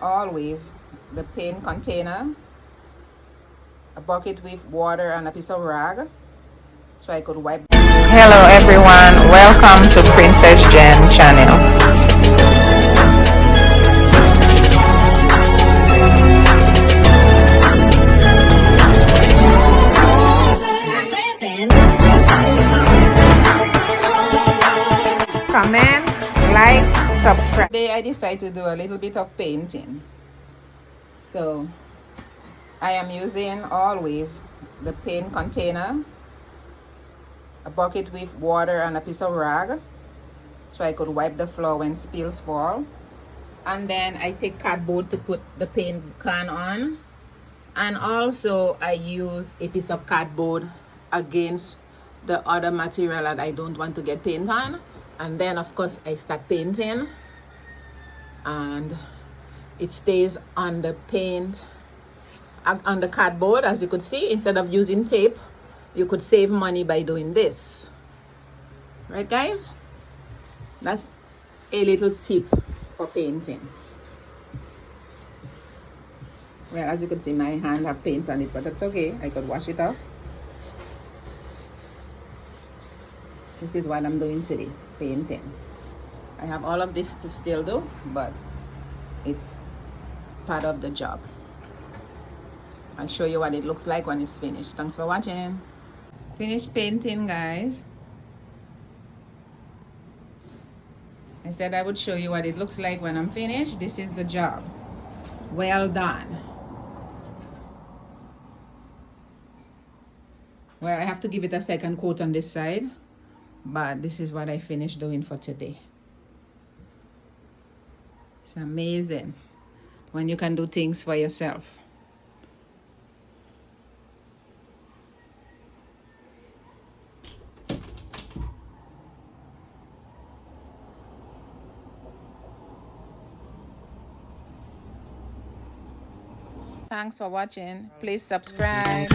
Always the paint container, a bucket with water and a piece of rag so I could wipe. Hello everyone, welcome to Princess Jen channel. Comment, like, subscribe. Today I decided to do a little bit of painting. So I am using always the paint container, a bucket with water and a piece of rag so I could wipe the floor when spills fall. And then I take cardboard to put the paint can on. And also I use a piece of cardboard against the other material that I don't want to get paint on. And then of course I start painting and it stays on the paint, on the cardboard. As you could see, instead of using tape, you could save money by doing this. Right guys? That's a little tip for painting. Well, as you can see, my hand have paint on it, but that's okay. I could wash it off. This is what I'm doing today, painting. I have all of this to still do, but it's part of the job. I'll show you what it looks like when it's finished. Thanks for watching. Finished painting, guys. I said I would show you what it looks like when I'm finished. This is the job. Well done. Well, I have to give it a second coat on this side, but this is what I finished doing for today. It's amazing when you can do things for yourself. Thanks for watching. Please subscribe.